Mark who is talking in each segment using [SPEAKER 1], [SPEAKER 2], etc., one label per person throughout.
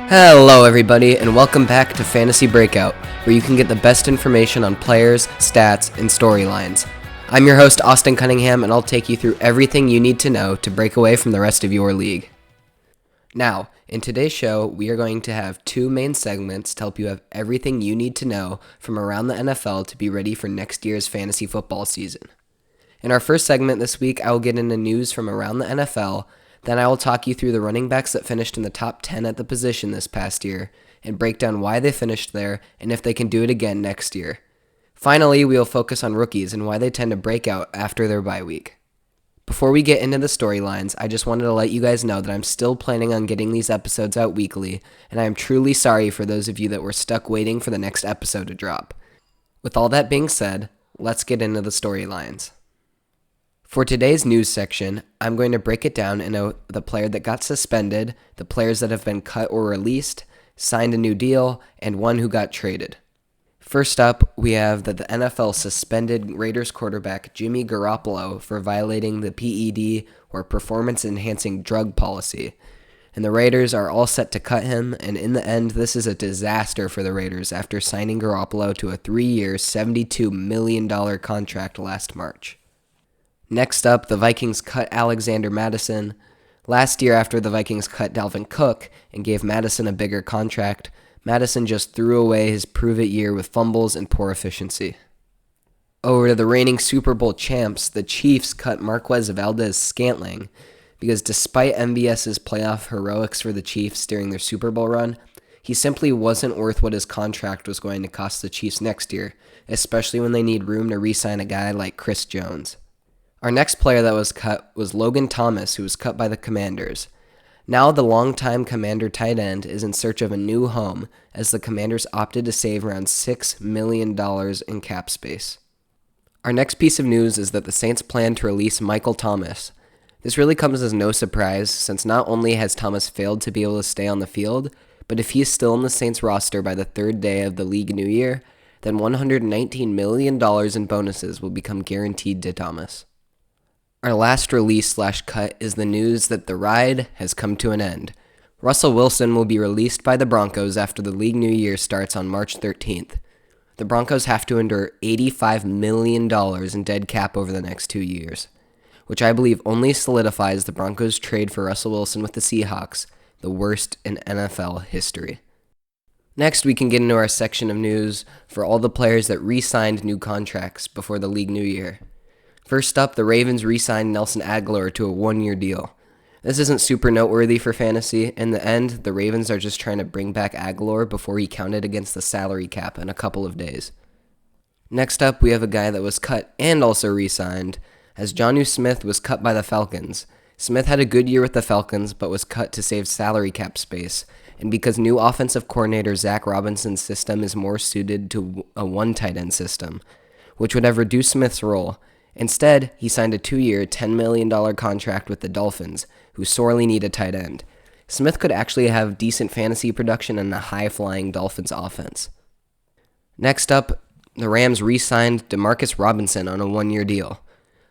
[SPEAKER 1] Hello everybody, and welcome back to Fantasy Breakout, where you can get the best information on players, stats, and storylines. I'm your host, Austin Cunningham, and I'll take you through everything you need to know to break away from the rest of your league. Now, in today's show, we are going to have two main segments to help you have everything you need to know from around the NFL to be ready for next year's fantasy football season. In our first segment this week, I will get into news from around the NFL. Then I will talk you through the running backs that finished in the top 10 at the position this past year, and break down why they finished there and if they can do it again next year. Finally, we will focus on rookies and why they tend to break out after their bye week. Before we get into the storylines, I just wanted to let you guys know that I'm still planning on getting these episodes out weekly, and I am truly sorry for those of you that were stuck waiting for the next episode to drop. With all that being said, let's get into the storylines. For today's news section, I'm going to break it down into the player that got suspended, the players that have been cut or released, signed a new deal, and one who got traded. First up, we have that the NFL suspended Raiders quarterback Jimmy Garoppolo for violating the PED or performance-enhancing drug policy. And the Raiders are all set to cut him, and in the end, this is a disaster for the Raiders after signing Garoppolo to a 3-year, $72 million contract last March. Next up, the Vikings cut Alexander Mattison. Last year, after the Vikings cut Dalvin Cook and gave Mattison a bigger contract, Mattison just threw away his prove-it year with fumbles and poor efficiency. Over to the reigning Super Bowl champs, the Chiefs cut Marquez Valdes-Scantling because despite MVS's playoff heroics for the Chiefs during their Super Bowl run, he simply wasn't worth what his contract was going to cost the Chiefs next year, especially when they need room to re-sign a guy like Chris Jones. Our next player that was cut was Logan Thomas, who was cut by the Commanders. Now the longtime Commander tight end is in search of a new home, as the Commanders opted to save around $6 million in cap space. Our next piece of news is that the Saints plan to release Michael Thomas. This really comes as no surprise, since not only has Thomas failed to be able to stay on the field, but if he is still on the Saints roster by the third day of the league new year, then $119 million in bonuses will become guaranteed to Thomas. Our last release/cut is the news that the ride has come to an end. Russell Wilson will be released by the Broncos after the league new year starts on March 13th. The Broncos have to endure $85 million in dead cap over the next 2 years, which I believe only solidifies the Broncos' trade for Russell Wilson with the Seahawks, the worst in NFL history. Next, we can get into our section of news for all the players that re-signed new contracts before the league new year. First up, the Ravens re-signed Nelson Agholor to a 1-year deal. This isn't super noteworthy for fantasy. In the end, the Ravens are just trying to bring back Agholor before he counted against the salary cap in a couple of days. Next up, we have a guy that was cut and also re-signed, as Jonnu Smith was cut by the Falcons. Smith had a good year with the Falcons, but was cut to save salary cap space, and because new offensive coordinator Zach Robinson's system is more suited to a one tight end system, which would have reduced Smith's role. Instead, he signed a 2-year, $10 million contract with the Dolphins, who sorely need a tight end. Smith could actually have decent fantasy production in a high-flying Dolphins offense. Next up, the Rams re-signed Demarcus Robinson on a 1-year deal.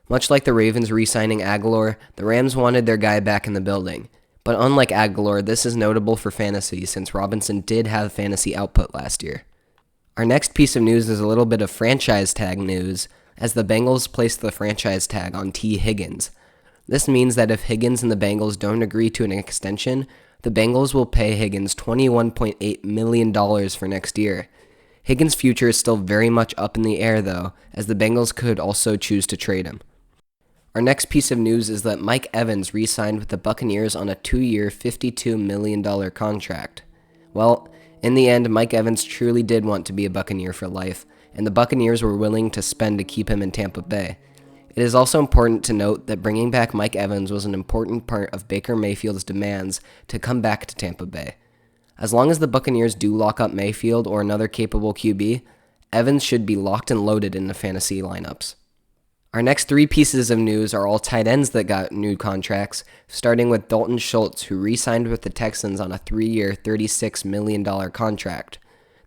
[SPEAKER 1] Much like the Ravens re-signing Agholor, the Rams wanted their guy back in the building. But unlike Agholor, this is notable for fantasy since Robinson did have fantasy output last year. Our next piece of news is a little bit of franchise tag news, as the Bengals placed the franchise tag on T. Higgins. This means that if Higgins and the Bengals don't agree to an extension, the Bengals will pay Higgins $21.8 million for next year. Higgins' future is still very much up in the air, though, as the Bengals could also choose to trade him. Our next piece of news is that Mike Evans re-signed with the Buccaneers on a 2-year, $52 million contract. Well, in the end, Mike Evans truly did want to be a Buccaneer for life, and the Buccaneers were willing to spend to keep him in Tampa Bay. It is also important to note that bringing back Mike Evans was an important part of Baker Mayfield's demands to come back to Tampa Bay. As long as the Buccaneers do lock up Mayfield or another capable QB, Evans should be locked and loaded in the fantasy lineups. Our next 3 pieces of news are all tight ends that got new contracts, starting with Dalton Schultz, who re-signed with the Texans on a 3-year, $36 million contract.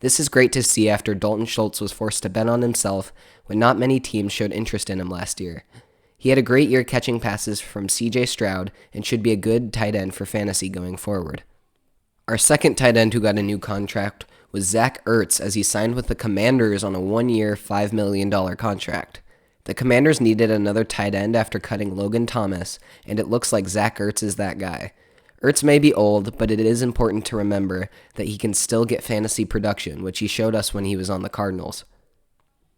[SPEAKER 1] This is great to see after Dalton Schultz was forced to bet on himself when not many teams showed interest in him last year. He had a great year catching passes from C.J. Stroud and should be a good tight end for fantasy going forward. Our second tight end who got a new contract was Zach Ertz, as he signed with the Commanders on a 1-year, $5 million contract. The Commanders needed another tight end after cutting Logan Thomas, and it looks like Zach Ertz is that guy. Ertz may be old, but it is important to remember that he can still get fantasy production, which he showed us when he was on the Cardinals.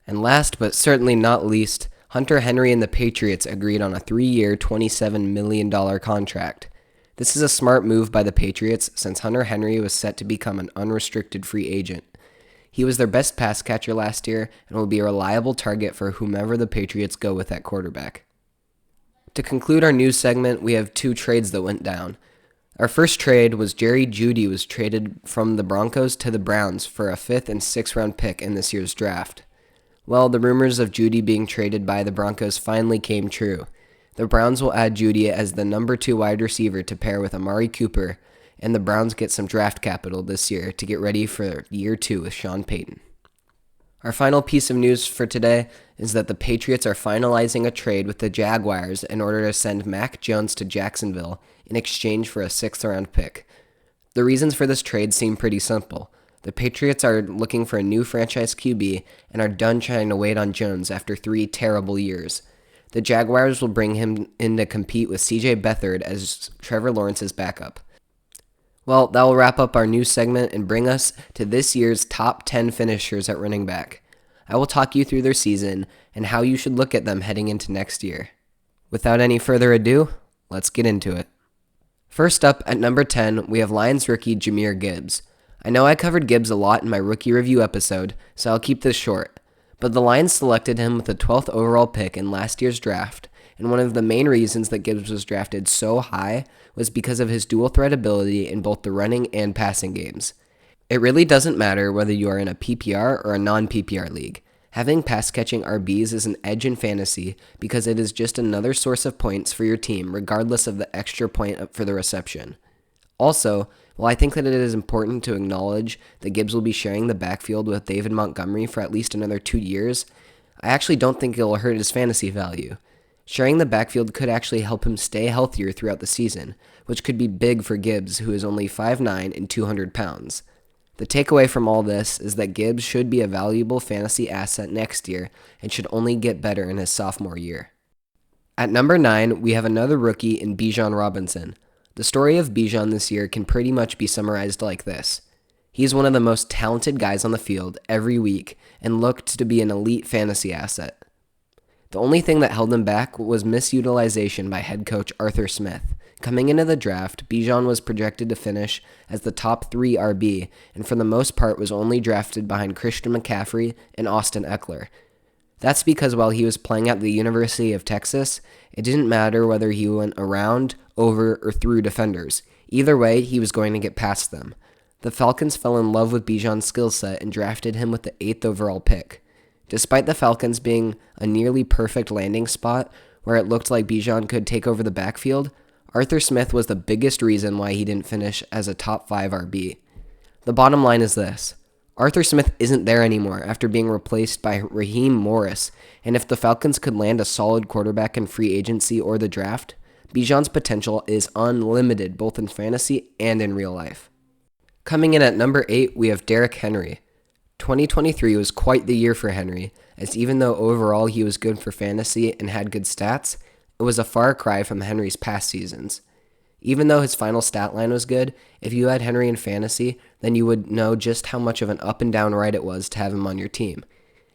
[SPEAKER 1] And last, but certainly not least, Hunter Henry and the Patriots agreed on a 3-year, $27 million contract. This is a smart move by the Patriots since Hunter Henry was set to become an unrestricted free agent. He was their best pass catcher last year and will be a reliable target for whomever the Patriots go with at quarterback. To conclude our news segment, we have 2 trades that went down. Our first trade was Jerry Jeudy was traded from the Broncos to the Browns for a 5th and 6th round pick in this year's draft. Well, the rumors of Jeudy being traded by the Broncos finally came true. The Browns will add Jeudy as the number 2 wide receiver to pair with Amari Cooper, and the Browns get some draft capital this year to get ready for year 2 with Sean Payton. Our final piece of news for today is that the Patriots are finalizing a trade with the Jaguars in order to send Mac Jones to Jacksonville in exchange for a 6th round pick. The reasons for this trade seem pretty simple. The Patriots are looking for a new franchise QB and are done trying to wait on Jones after 3 terrible years. The Jaguars will bring him in to compete with CJ Beathard as Trevor Lawrence's backup. Well, that will wrap up our news segment and bring us to this year's top 10 finishers at running back. I will talk you through their season and how you should look at them heading into next year. Without any further ado, let's get into it. First up, at number 10, we have Lions rookie Jahmyr Gibbs. I know I covered Gibbs a lot in my rookie review episode, so I'll keep this short. But the Lions selected him with the 12th overall pick in last year's draft, and one of the main reasons that Gibbs was drafted so high was because of his dual threat ability in both the running and passing games. It really doesn't matter whether you are in a PPR or a non-PPR league. Having pass-catching RBs is an edge in fantasy because it is just another source of points for your team regardless of the extra point for the reception. Also, while I think that it is important to acknowledge that Gibbs will be sharing the backfield with David Montgomery for at least another 2 years, I actually don't think it will hurt his fantasy value. Sharing the backfield could actually help him stay healthier throughout the season, which could be big for Gibbs, who is only 5'9" and 200 pounds. The takeaway from all this is that Gibbs should be a valuable fantasy asset next year and should only get better in his sophomore year. At number 9, we have another rookie in Bijan Robinson. The story of Bijan this year can pretty much be summarized like this. He's one of the most talented guys on the field every week and looked to be an elite fantasy asset. The only thing that held him back was misutilization by head coach Arthur Smith. Coming into the draft, Bijan was projected to finish as the top 3 RB and for the most part was only drafted behind Christian McCaffrey and Austin Eckler. That's because while he was playing at the University of Texas, it didn't matter whether he went around, over, or through defenders. Either way, he was going to get past them. The Falcons fell in love with Bijan's skill set and drafted him with the 8th overall pick. Despite the Falcons being a nearly perfect landing spot where it looked like Bijan could take over the backfield, Arthur Smith was the biggest reason why he didn't finish as a top 5 RB. The bottom line is this. Arthur Smith isn't there anymore after being replaced by Raheem Morris, and if the Falcons could land a solid quarterback in free agency or the draft, Bijan's potential is unlimited both in fantasy and in real life. Coming in at number 8, we have Derrick Henry. 2023 was quite the year for Henry, as even though overall he was good for fantasy and had good stats, it was a far cry from Henry's past seasons. Even though his final stat line was good, if you had Henry in fantasy, then you would know just how much of an up and down ride it was to have him on your team.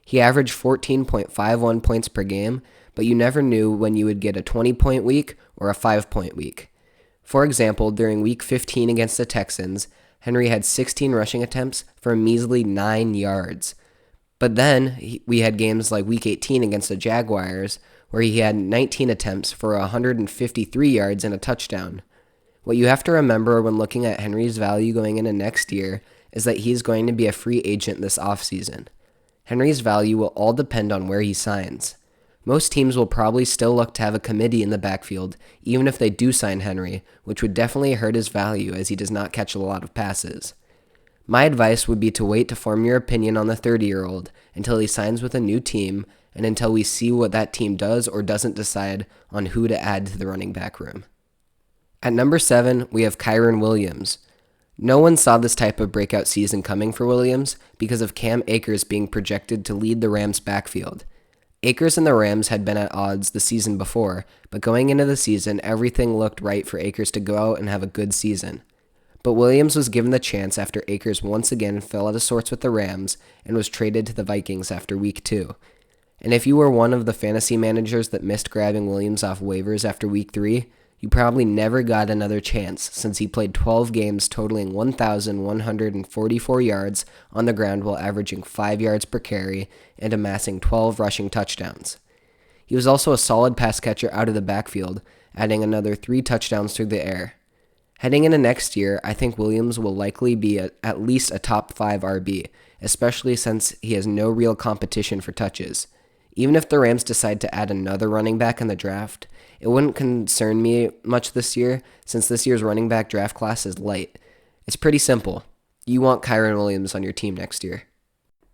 [SPEAKER 1] He averaged 14.51 points per game, but you never knew when you would get a 20-point week or a 5-point week. For example, during week 15 against the Texans, Henry had 16 rushing attempts for a measly 9 yards. But then we had games like week 18 against the Jaguars, where he had 19 attempts for 153 yards and a touchdown. What you have to remember when looking at Henry's value going into next year is that he's going to be a free agent this offseason. Henry's value will all depend on where he signs. Most teams will probably still look to have a committee in the backfield, even if they do sign Henry, which would definitely hurt his value as he does not catch a lot of passes. My advice would be to wait to form your opinion on the 30-year-old until he signs with a new team and until we see what that team does or doesn't decide on who to add to the running back room. At number 7, we have Kyren Williams. No one saw this type of breakout season coming for Williams because of Cam Akers being projected to lead the Rams' backfield. Akers and the Rams had been at odds the season before, but going into the season, everything looked right for Akers to go out and have a good season. But Williams was given the chance after Akers once again fell out of sorts with the Rams and was traded to the Vikings after Week 2. And if you were one of the fantasy managers that missed grabbing Williams off waivers after Week 3, you probably never got another chance since he played 12 games totaling 1,144 yards on the ground while averaging 5 yards per carry and amassing 12 rushing touchdowns. He was also a solid pass catcher out of the backfield, adding another 3 touchdowns through the air. Heading into next year, I think Williams will likely be at least a top 5 RB, especially since he has no real competition for touches. Even if the Rams decide to add another running back in the draft, it wouldn't concern me much this year since this year's running back draft class is light. It's pretty simple. You want Kyren Williams on your team next year.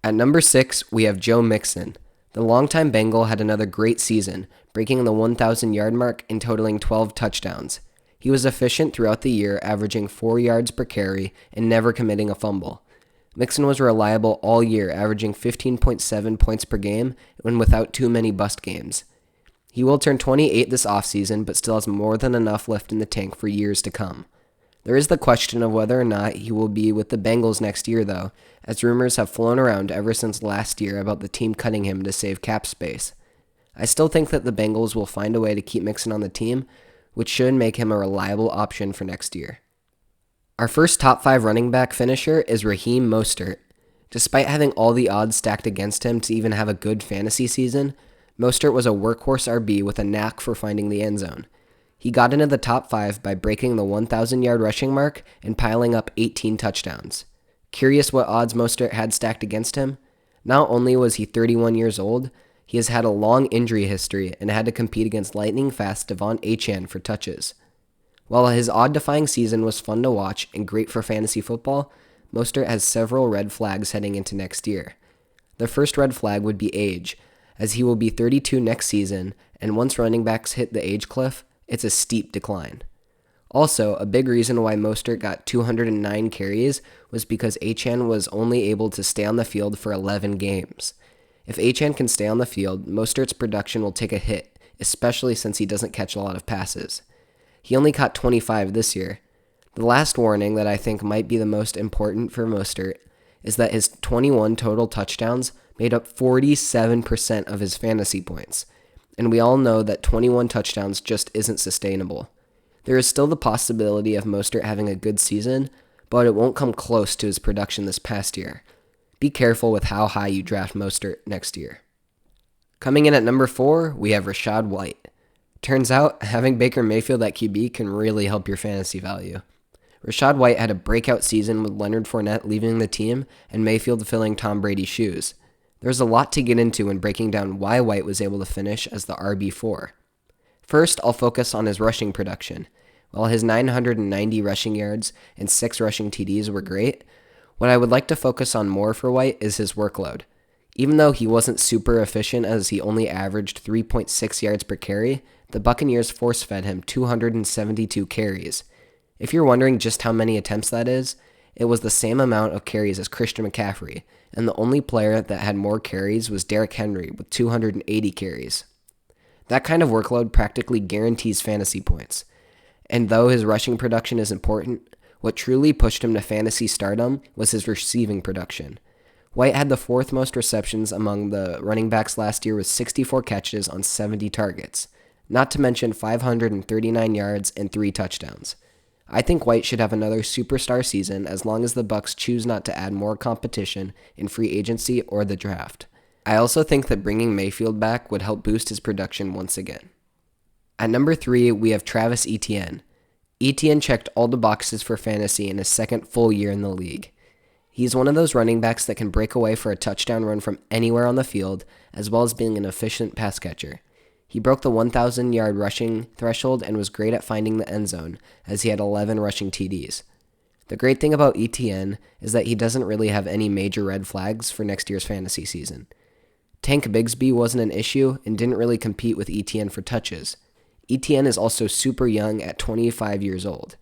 [SPEAKER 1] At number 6, we have Joe Mixon. The longtime Bengal had another great season, breaking the 1,000-yard mark and totaling 12 touchdowns. He was efficient throughout the year, averaging 4 yards per carry and never committing a fumble. Mixon was reliable all year, averaging 15.7 points per game and without too many bust games. He will turn 28 this offseason, but still has more than enough left in the tank for years to come. There is the question of whether or not he will be with the Bengals next year, though, as rumors have flown around ever since last year about the team cutting him to save cap space. I still think that the Bengals will find a way to keep Mixon on the team, which should make him a reliable option for next year. Our first top 5 running back finisher is Raheem Mostert. Despite having all the odds stacked against him to even have a good fantasy season, Mostert was a workhorse RB with a knack for finding the end zone. He got into the top 5 by breaking the 1,000-yard rushing mark and piling up 18 touchdowns. Curious what odds Mostert had stacked against him? Not only was he 31 years old, he has had a long injury history and had to compete against lightning-fast Devon Achane for touches. While his odd-defying season was fun to watch and great for fantasy football, Mostert has several red flags heading into next year. The first red flag would be age, as he will be 32 next season, and once running backs hit the age cliff, it's a steep decline. Also, a big reason why Mostert got 209 carries was because Achane was only able to stay on the field for 11 games. If Achane can stay on the field, Mostert's production will take a hit, especially since he doesn't catch a lot of passes. He only caught 25 this year. The last warning that I think might be the most important for Mostert is that his 21 total touchdowns made up 47% of his fantasy points, and we all know that 21 touchdowns just isn't sustainable. There is still the possibility of Mostert having a good season, but it won't come close to his production this past year. Be careful with how high you draft Mostert next year. Coming in at number 4, we have Rachaad White. Turns out, having Baker Mayfield at QB can really help your fantasy value. Rachaad White had a breakout season with Leonard Fournette leaving the team and Mayfield filling Tom Brady's shoes. There's a lot to get into when breaking down why White was able to finish as the RB4. First, I'll focus on his rushing production. While his 990 rushing yards and 6 rushing TDs were great, what I would like to focus on more for White is his workload. Even though he wasn't super efficient as he only averaged 3.6 yards per carry, the Buccaneers force-fed him 272 carries. If you're wondering just how many attempts that is, it was the same amount of carries as Christian McCaffrey, and the only player that had more carries was Derrick Henry with 280 carries. That kind of workload practically guarantees fantasy points. And though his rushing production is important, what truly pushed him to fantasy stardom was his receiving production. White had the 4th most receptions among the running backs last year with 64 catches on 70 targets, not to mention 539 yards and 3 touchdowns. I think White should have another superstar season as long as the Bucs choose not to add more competition in free agency or the draft. I also think that bringing Mayfield back would help boost his production once again. At number 3, we have Travis Etienne. Etienne checked all the boxes for fantasy in his second full year in the league. He's one of those running backs that can break away for a touchdown run from anywhere on the field, as well as being an efficient pass catcher. He broke the 1,000-yard rushing threshold and was great at finding the end zone, as he had 11 rushing TDs. The great thing about Etienne is that he doesn't really have any major red flags for next year's fantasy season. Tank Bigsby wasn't an issue and didn't really compete with Etienne for touches. Etienne is also super young at 25 years old.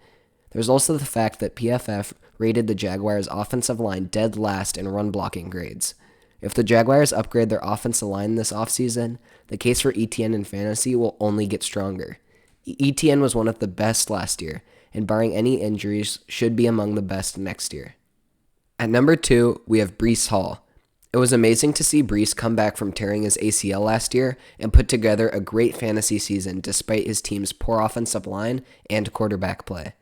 [SPEAKER 1] There's also the fact that PFF rated the Jaguars' offensive line dead last in run blocking grades. If the Jaguars upgrade their offensive line this offseason, the case for ETN in fantasy will only get stronger. ETN was one of the best last year, and barring any injuries, should be among the best next year. At number 2, we have Breece Hall. It was amazing to see Breece come back from tearing his ACL last year and put together a great fantasy season despite his team's poor offensive line and quarterback play.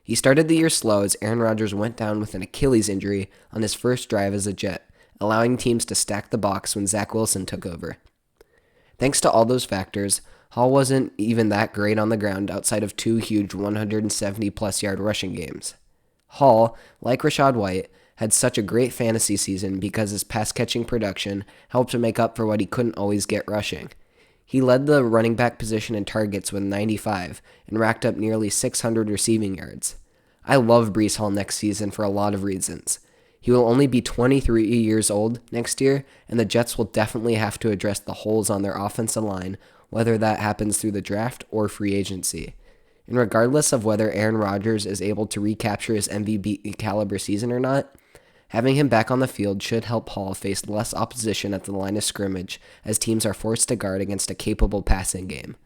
[SPEAKER 1] He started the year slow as Aaron Rodgers went down with an Achilles injury on his first drive as a Jet, allowing teams to stack the box when Zach Wilson took over. Thanks to all those factors, Hall wasn't even that great on the ground outside of 2 huge 170-plus yard rushing games. Hall, like Rachaad White, had such a great fantasy season because his pass-catching production helped to make up for what he couldn't always get rushing. He led the running back position in targets with 95 and racked up nearly 600 receiving yards. I love Breece Hall next season for a lot of reasons. He will only be 23 years old next year, and the Jets will definitely have to address the holes on their offensive line, whether that happens through the draft or free agency. And regardless of whether Aaron Rodgers is able to recapture his MVP caliber season or not, having him back on the field should help Hall face less opposition at the line of scrimmage as teams are forced to guard against a capable passing game.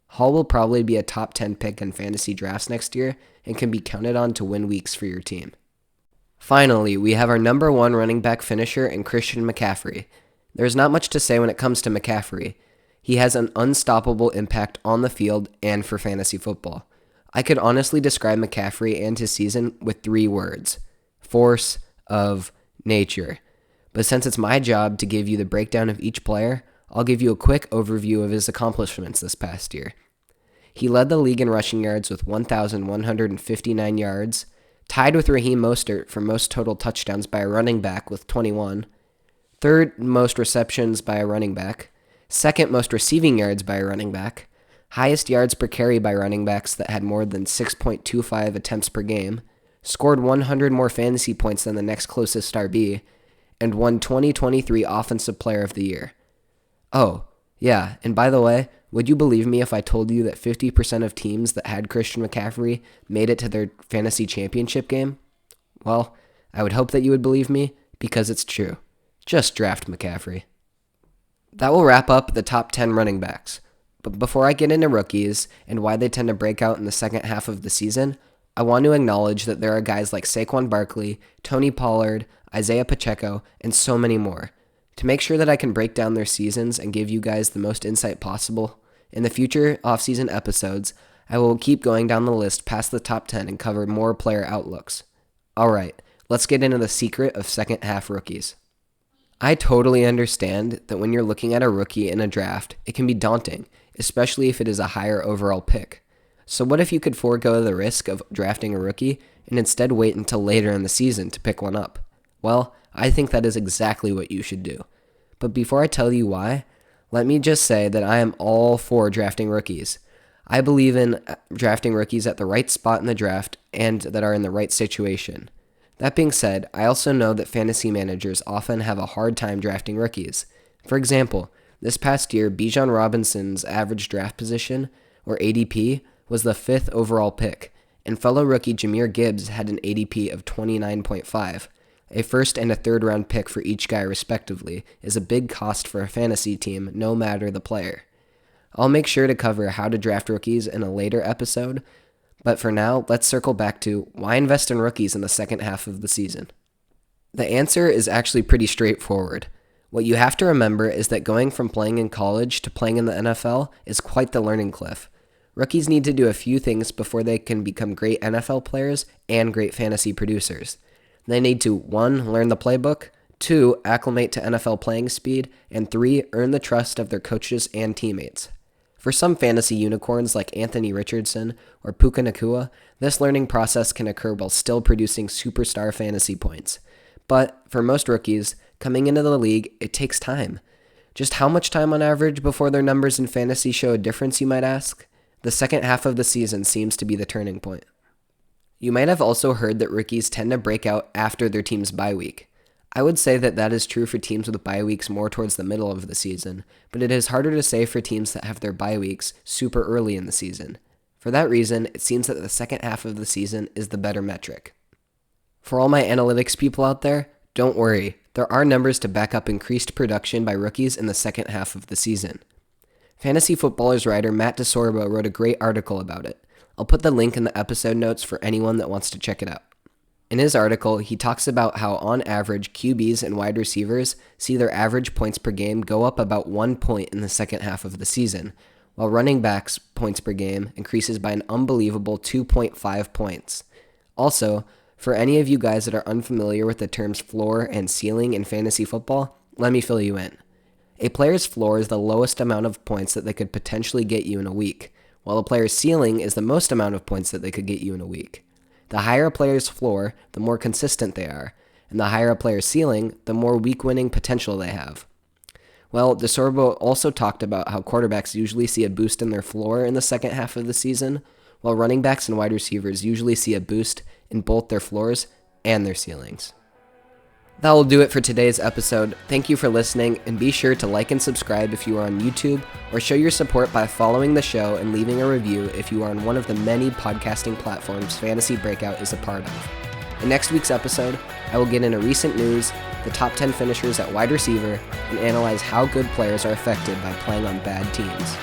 [SPEAKER 1] Hall will probably be a top 10 pick in fantasy drafts next year and can be counted on to win weeks for your team. Finally, we have our number 1 running back finisher in Christian McCaffrey. There's not much to say when it comes to McCaffrey. He has an unstoppable impact on the field and for fantasy football. I could honestly describe McCaffrey and his season with 3 words: force of nature. But since it's my job to give you the breakdown of each player, I'll give you a quick overview of his accomplishments this past year. He led the league in rushing yards with 1,159 yards, tied with Raheem Mostert for most total touchdowns by a running back with 21, third most receptions by a running back, second most receiving yards by a running back, highest yards per carry by running backs that had more than 6.25 attempts per game, scored 100 more fantasy points than the next closest RB, and won 2023 Offensive Player of the Year. Oh, yeah, and by the way, would you believe me if I told you that 50% of teams that had Christian McCaffrey made it to their fantasy championship game? Well, I would hope that you would believe me, because it's true. Just draft McCaffrey. That will wrap up the top 10 running backs. But before I get into rookies and why they tend to break out in the second half of the season, I want to acknowledge that there are guys like Saquon Barkley, Tony Pollard, Isaiah Pacheco, and so many more. To make sure that I can break down their seasons and give you guys the most insight possible, in the future off-season episodes, I will keep going down the list past the top 10 and cover more player outlooks. Alright, let's get into the secret of second half rookies. I totally understand that when you're looking at a rookie in a draft, it can be daunting, especially if it is a higher overall pick. So what if you could forego the risk of drafting a rookie and instead wait until later in the season to pick one up? Well, I think that is exactly what you should do. But before I tell you why, let me just say that I am all for drafting rookies. I believe in drafting rookies at the right spot in the draft and that are in the right situation. That being said, I also know that fantasy managers often have a hard time drafting rookies. For example, this past year, Bijan Robinson's average draft position, or ADP, was the 5th overall pick, and fellow rookie Jahmyr Gibbs had an ADP of 29.5. A first and a third round pick for each guy respectively is a big cost for a fantasy team, no matter the player. I'll make sure to cover how to draft rookies in a later episode, but for now, let's circle back to why invest in rookies in the second half of the season. The answer is actually pretty straightforward. What you have to remember is that going from playing in college to playing in the NFL is quite the learning cliff. Rookies need to do a few things before they can become great NFL players and great fantasy producers. They need to 1. Learn the playbook, 2. Acclimate to NFL playing speed, and 3. Earn the trust of their coaches and teammates. For some fantasy unicorns like Anthony Richardson or Puka Nacua, this learning process can occur while still producing superstar fantasy points. But for most rookies, coming into the league, it takes time. Just how much time on average before their numbers in fantasy show a difference, you might ask? The second half of the season seems to be the turning point. You might have also heard that rookies tend to break out after their team's bye week. I would say that that is true for teams with bye weeks more towards the middle of the season, but it is harder to say for teams that have their bye weeks super early in the season. For that reason, it seems that the second half of the season is the better metric. For all my analytics people out there, don't worry, there are numbers to back up increased production by rookies in the second half of the season. Fantasy Footballers writer Matt DiSorbo wrote a great article about it. I'll put the link in the episode notes for anyone that wants to check it out. In his article, he talks about how on average QBs and wide receivers see their average points per game go up about 1 point in the second half of the season, while running backs' points per game increases by an unbelievable 2.5 points. Also, for any of you guys that are unfamiliar with the terms floor and ceiling in fantasy football, let me fill you in. A player's floor is the lowest amount of points that they could potentially get you in a week, while a player's ceiling is the most amount of points that they could get you in a week. The higher a player's floor, the more consistent they are, and the higher a player's ceiling, the more week-winning potential they have. Well, DiSorbo also talked about how quarterbacks usually see a boost in their floor in the second half of the season, while running backs and wide receivers usually see a boost in both their floors and their ceilings. That will do it for today's episode. Thank you for listening, and be sure to like and subscribe if you are on YouTube, or show your support by following the show and leaving a review if you are on one of the many podcasting platforms Fantasy Breakout is a part of. In next week's episode, I will get into recent news, the top 10 finishers at wide receiver, and analyze how good players are affected by playing on bad teams.